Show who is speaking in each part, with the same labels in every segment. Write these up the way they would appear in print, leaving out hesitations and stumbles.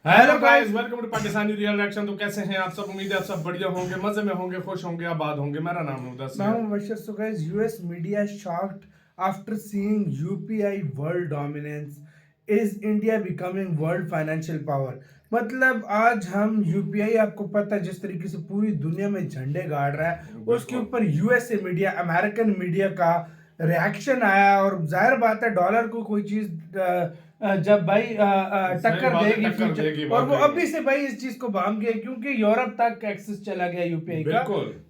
Speaker 1: Hello guys, welcome to Pakistani real reaction. तो कैसे हैं आप सब? उम्मीद है आप सब बढ़िया होंगे, मजे में होंगे, खुश होंगे, आबाद होंगे। मेरा नाम है उदस।
Speaker 2: मैं हूं Mubashar. So guys, US media shocked after seeing UPI world dominance, is India becoming world financial power. मतलब आज हम यूपीआई, आपको पता है जिस तरीके से पूरी दुनिया में झंडे गाड़ रहा है, उसके ऊपर यूएसए मीडिया, अमेरिकन मीडिया का रिएक्शन आया। और जाहिर बात है, डॉलर को कोई चीज जब भाई टक्कर देगी फ्यूचर, और वो अभी से भाई इस चीज को भाग गए क्योंकि यूरोप तक एक्सेस चला गया यूपीआई का।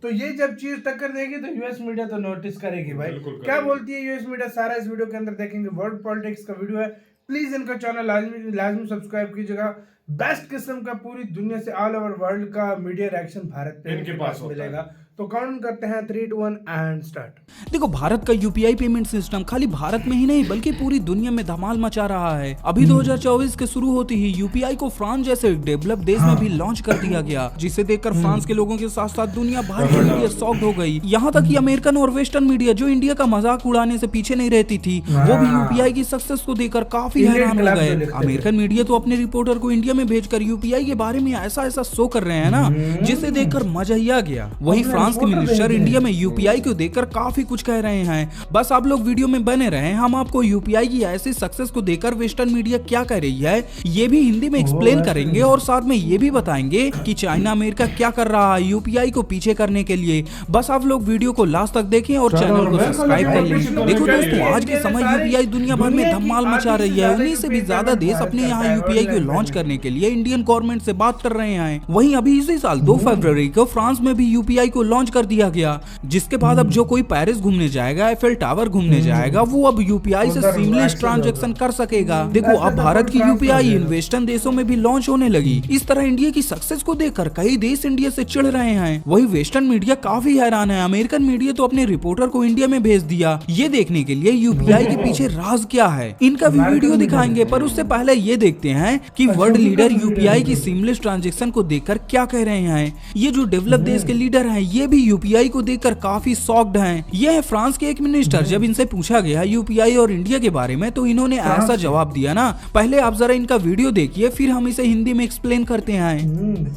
Speaker 2: तो ये जब चीज टक्कर देगी तो यूएस मीडिया तो नोटिस करेगी भाई। क्या बोलती है यूएस मीडिया, सारा इस वीडियो के अंदर देखेंगे। वर्ल्ड पॉलिटिक्स का वीडियो है, प्लीज इनका चैनल लाजमी सब्सक्राइब कीजिएगा। बेस्ट किस्म का पूरी दुनिया से ऑल ओवर वर्ल्ड का मीडिया रिएक्शन भारत पे इनके पास मिलेगा। तो काउंट करते हैं 3, 2, 1 एंड स्टार्ट।
Speaker 3: देखो, भारत का यूपीआई पेमेंट सिस्टम खाली भारत में ही नहीं बल्कि पूरी दुनिया में धमाल मचा रहा है। अभी 2024 के शुरू होते ही यूपीआई को फ्रांस जैसे डेवलप देश में भी लॉन्च कर दिया गया, जिसे देखकर फ्रांस के लोगों के साथ साथ दुनिया भर की मीडिया शॉक्ड हो गई। यहाँ तक कि अमेरिकन और वेस्टर्न मीडिया, जो इंडिया का मजाक उड़ाने से पीछे नहीं रहती थी, वो भी यूपीआई की सक्सेस को देखकर काफी हैरान हो गए। अमेरिकन मीडिया तो अपने रिपोर्टर को इंडिया में भेजकर यूपीआई के बारे में ऐसा शो कर रहे हैं ना, जिसे देखकर मजा ही आ गया। वहीं फ्रांस के मिनिस्टर इंडिया में यूपीआई को देखकर काफी कुछ कह रहे हैं। बस आप लोग वीडियो में बने रहें, हम आपको यूपीआई की ऐसी सक्सेस को देखकर वेस्टर्न मीडिया क्या कह रही है ये भी हिंदी में एक्सप्लेन करेंगे, और साथ में ये भी बताएंगे कि चाइना अमेरिका क्या कर रहा है यूपीआई को पीछे करने के लिए। बस आप लोग वीडियो को लास्ट तक देखें और चैनल को सब्सक्राइब कर लें। देखो दोस्तों, आज के समय यूपीआई दुनिया भर में धमाल मचा रही है। 19 से भी ज्यादा देश अपने यहाँ यूपीआई को लॉन्च करने के लिए इंडियन गवर्नमेंट से बात कर रहे हैं। वहीं अभी इसी साल 2 फरवरी को फ्रांस में भी यूपीआई को लॉन्च कर दिया गया, जिसके बाद अब जो कोई पेरिस घूमने जाएगा, एफएल टावर घूमने जाएगा, वो अब यूपीआई से सीमलेस ट्रांजैक्शन कर सकेगा। देखो, अब भारत की यूपीआई इन वेस्टर्न देशों में भी लॉन्च होने लगी। इस तरह इंडिया की सक्सेस को देखकर कई देश इंडिया से चिढ़ रहे हैं। वही वेस्टर्न मीडिया काफी हैरान है। अमेरिकन मीडिया तो अपने रिपोर्टर को इंडिया में भेज दिया, ये देखने के लिए यूपीआई के पीछे राज क्या है। इनका भी वीडियो दिखाएंगे, पर उससे पहले ये देखते हैं कि वर्ल्ड लीडर यूपीआई की सीमलेस ट्रांजैक्शन को देखकर क्या कह रहे हैं। ये जो डेवलप देश के लीडर हैं, ये भी यूपीआई को देखकर काफी शॉक्ड हैं। ये है फ्रांस के एक मिनिस्टर। जब इनसे पूछा गया यूपीआई और इंडिया के बारे में, तो इन्होंने ऐसा जवाब दिया ना। पहले आप जरा इनका वीडियो देखिए, फिर हम इसे हिंदी में एक्सप्लेन करते हैं।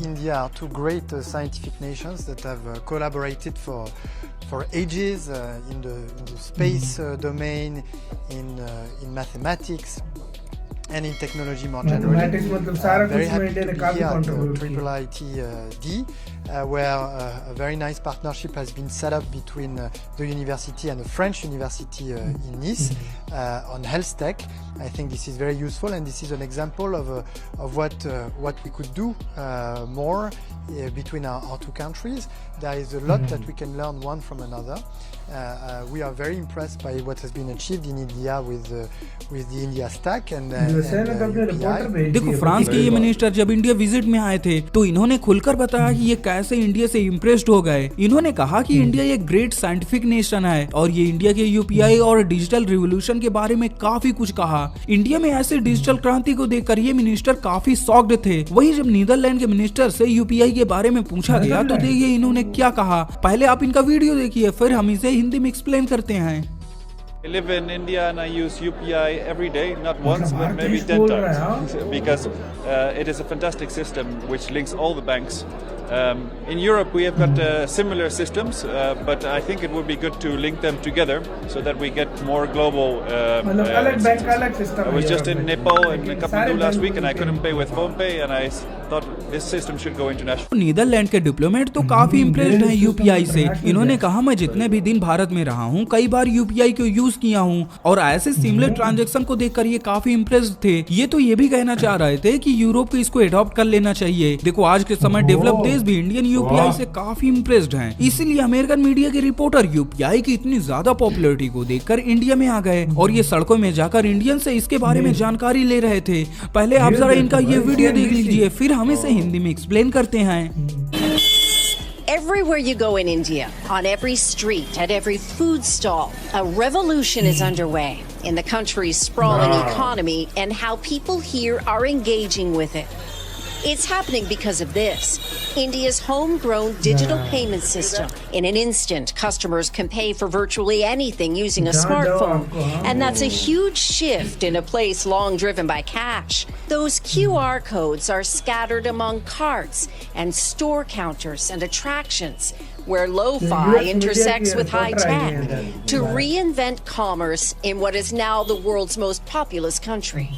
Speaker 4: India are two great scientific nations that have collaborated for ages in the space domain, in mathematics and in technology more generally. Very happy to be here at IIIT-D, where a very nice partnership has been set up between the university and a French university in Nice on health tech. I think this is very useful, and this is an example of what we could do more between our two countries. There is a lot that we can learn one from another. We are very impressed by what has been achieved in India with the India stack and UPI.
Speaker 3: देखो, France के ये minister जब India visit में आए थे, तो इन्होंने खुलकर बताया कि ये कैसे इंडिया से इम्प्रेस्ड हो गए। इन्होंने कहा कि इंडिया एक ग्रेट साइंटिफिक नेशन है, और ये इंडिया के यूपीआई और डिजिटल रिवोल्यूशन के बारे में काफी कुछ कहा। इंडिया में ऐसे डिजिटल क्रांति को देखकर ये मिनिस्टर काफी शॉक्ड थे। वहीं जब नीदरलैंड के मिनिस्टर से यूपीआई के बारे में पूछा गया, तो देखिए इन्होंने क्या कहा। पहले आप इनका वीडियो देखिए, फिर हम इसे हिंदी में एक्सप्लेन करते हैं।
Speaker 5: I live in India and I use UPI every day, not once but maybe 10 times, because it is a fantastic system which links all the banks. In Europe we have got similar systems, but I think it would be good to link them together so that we get more global. I was just in Nepal and Kathmandu last week and I couldn't pay with PhonePe, and I thought this system should go international.
Speaker 3: Netherland के diplomat तो काफी impressed हैं UPI से। इन्होंने कहा, मैं जितने भी दिन भारत में रहा हूँ, कई बार यूपीआई को यूज किया हूँ, और ऐसे सीमलेस ट्रांजैक्शन को देखकर ये काफी इम्प्रेस्ड थे। ये तो ये भी कहना चाह रहे थे कि यूरोप को इसको एडॉप्ट कर लेना चाहिए। देखो, आज के समय डेवलप देश भी इंडियन यूपीआई से काफी इम्प्रेस्ड हैं। इसीलिए अमेरिकन मीडिया के रिपोर्टर यूपीआई की इतनी ज्यादा पॉपुलैरिटी को देखकर इंडिया में आ गए, और ये सड़कों में जाकर इंडियन से इसके बारे में जानकारी ले रहे थे। पहले आप जरा इनका ये वीडियो देख लीजिए, फिर हम इसे हिंदी में एक्सप्लेन करते हैं।
Speaker 6: Everywhere you go in India, on every street, at every food stall, a revolution is underway in the country's sprawling economy and how people here are engaging with it. It's happening because of this, India's homegrown digital payment system, In an instant, customers can pay for virtually anything using a smartphone. And that's a huge shift in a place long driven by cash. Those QR codes are scattered among carts and store counters and attractions, where lo-fi intersects with high-tech to reinvent commerce in what is now the world's most populous country.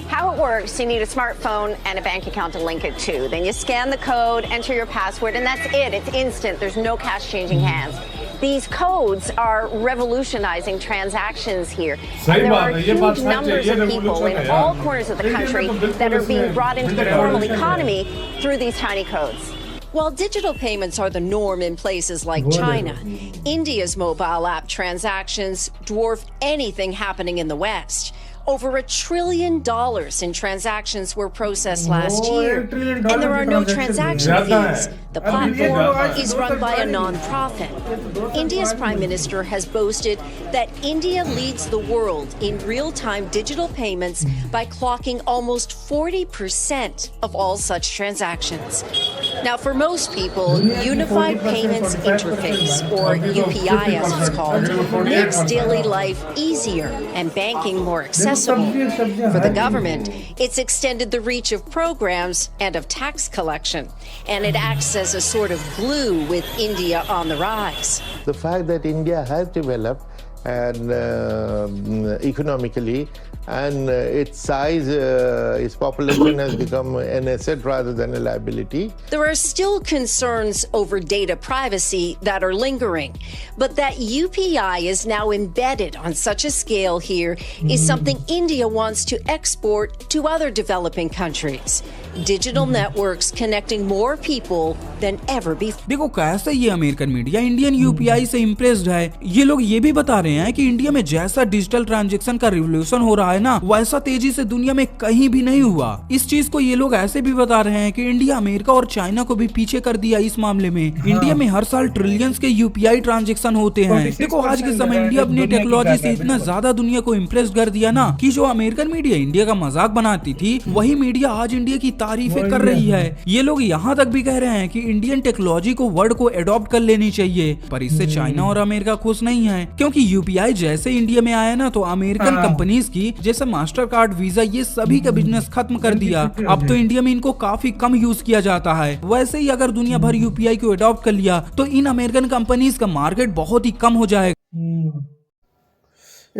Speaker 7: How it works, you need a smartphone and a bank account to link it to. Then you scan the code, enter your password, and that's it. It's instant. There's no cash changing hands. These codes are revolutionizing transactions here. And there are huge numbers of people in all corners of the country that are being brought into the formal economy through these tiny codes.
Speaker 6: While digital payments are the norm in places like China, India's mobile app transactions dwarf anything happening in the West. Over $1 trillion in transactions were processed last year, and there are no transaction fees. The platform is run by a non-profit. India's Prime Minister has boasted that India leads the world in real-time digital payments by clocking almost 40% of all such transactions. Now, for most people, Unified Payments Interface, or UPI as it's called, makes daily life easier and banking more accessible. For the government, it's extended the reach of programs and of tax collection, and it acts as a sort of glue with India on the rise.
Speaker 8: The fact that India has developed and economically, and its size, its population has become an asset rather than a liability.
Speaker 6: There are still concerns over data privacy that are lingering, but that UPI is now embedded on such a scale here is something India wants to export to other developing countries. Digital networks connecting more people than ever before.
Speaker 3: देखो कैसे ये American media Indian UPI से impressed है। ये लोग ये भी बता रहे हैं कि इंडिया में जैसा डिजिटल ट्रांजैक्शन का रिवोल्यूशन हो रहा है ना, वैसा तेजी से दुनिया में कहीं भी नहीं हुआ। इस चीज को ये लोग ऐसे भी बता रहे हैं कि इंडिया अमेरिका और चाइना को भी पीछे कर दिया इस मामले में। इंडिया में हर साल ट्रिलियंस के यूपीआई ट्रांजैक्शन होते हैं। देखो आज के समय इंडिया अपनी टेक्नोलॉजी से इतना ज्यादा दुनिया को इम्प्रेस कर दिया ना कि जो अमेरिकन मीडिया इंडिया का मजाक बनाती थी, वही मीडिया आज इंडिया की तारीफें कर रही है। ये लोग यहाँ तक भी कह रहे हैं कि इंडियन टेक्नोलॉजी को वर्ल्ड को एडॉप्ट कर लेनी चाहिए, पर इससे चाइना और अमेरिका खुश नहीं है, क्योंकि यूपीआई जैसे इंडिया में आया ना तो अमेरिकन कंपनीज की जैसे मास्टर कार्ड, वीजा, ये सभी का बिजनेस खत्म कर दिया। अब तो इंडिया में इनको काफी कम यूज किया जाता है। वैसे ही अगर दुनिया भर यूपीआई को एडॉप्ट कर लिया तो इन अमेरिकन कंपनीज का मार्केट बहुत ही कम हो जाएगा।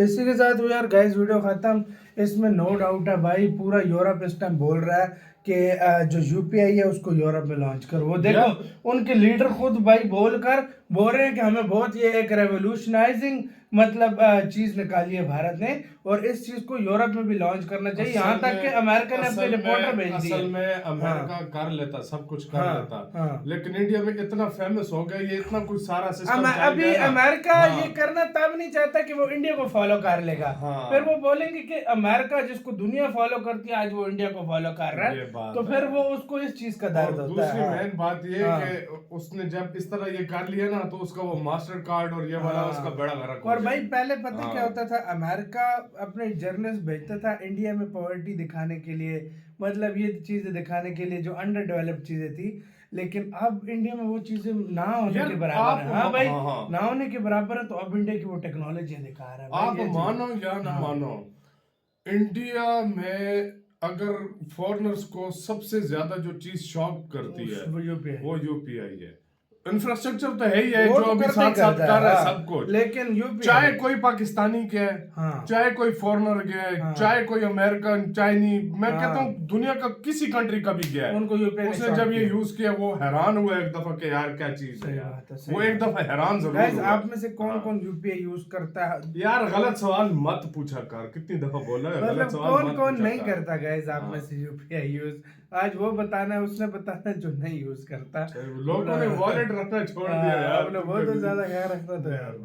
Speaker 2: इसी के साथ यार गाइस वीडियो खत्म। इसमें नो डाउट है भाई, पूरा यूरोप इस टाइम बोल रहा है कि जो यूपीआई है उसको यूरोप में लॉन्च कर। वो देखो उनके लीडर खुद भाई बोल रहे हैं कि हमें बहुत ये एक रेवोल्यूशनाइजिंग मतलब चीज निकाली है भारत ने, और इस चीज को यूरोप में भी लॉन्च करना चाहिए। यहाँ तक कि अमेरिका ने अपने रिपोर्टर भेज दिए।
Speaker 1: असल में अमेरिका कर लेता, सब कुछ कर लेता, लेकिन इंडिया में इतना फेमस हो गया, ये इतना कुछ सारा सिस्टम
Speaker 2: अभी अमेरिका ये करना तब नहीं चाहता कि वो इंडिया को फॉलो कर लेगा। फिर वो बोलेंगे कि अमेरिका जिसको दुनिया फॉलो करती है आज वो इंडिया को फॉलो कर रहा है, तो फिर वो उसको इस चीज का दर्द होता है।
Speaker 1: दूसरी मेन बात ये कि उसने जब इस तरह ये कर लिया ना तो उसका वो मास्टर कार्ड और ये वाला उसका बड़ा गरक।
Speaker 2: और भाई पहले पता क्या होता था, अमेरिका अपने जर्नलिस्ट भेजता था इंडिया में पॉवर्टी दिखाने के लिए, मतलब ये चीजें दिखाने के लिए जो अंडर डेवलप्ड चीजें थी, लेकिन अब इंडिया में वो चीजें ना होने के बराबर है। हाँ भाई ना होने के बराबर है, तो अब इंडिया की वो टेक्नोलॉजी दिखा रहा है।
Speaker 1: आप मानो या ना मानो, इंडिया में अगर फॉरेनर्स को सबसे ज्यादा जो चीज शॉक करती है वो यूपीआई है। इंफ्रास्ट्रक्चर तो है ही है, जो अभी साथ साथ कर रहा है सब कुछ, लेकिन चाहे कोई पाकिस्तानी के चाहे कोई फॉरेनर गया, चाहे कोई अमेरिकन, चाइनी, मैं कहता हूँ दुनिया का किसी कंट्री का भी गया है, उनको उसने जब ये यूज किया वो हैरान हुआ एक दफा कि यार क्या चीज है यार, वो एक दफा हैरान जरूर हुआ।
Speaker 2: आप में से कौन कौन यूपीआई यूज करता है?
Speaker 1: यार गलत सवाल मत पूछा कर, कितनी दफा बोला है गलत सवाल
Speaker 2: कौन कौन नहीं करता गाइस आप में से यूपीआई यूज? आज वो बताना है, उसने बताना है जो नहीं यूज करता।
Speaker 1: लोगों ने वॉलेट रखना छोड़ दिया यार,
Speaker 2: वो तो ज्यादा ख्याल रखता था यार।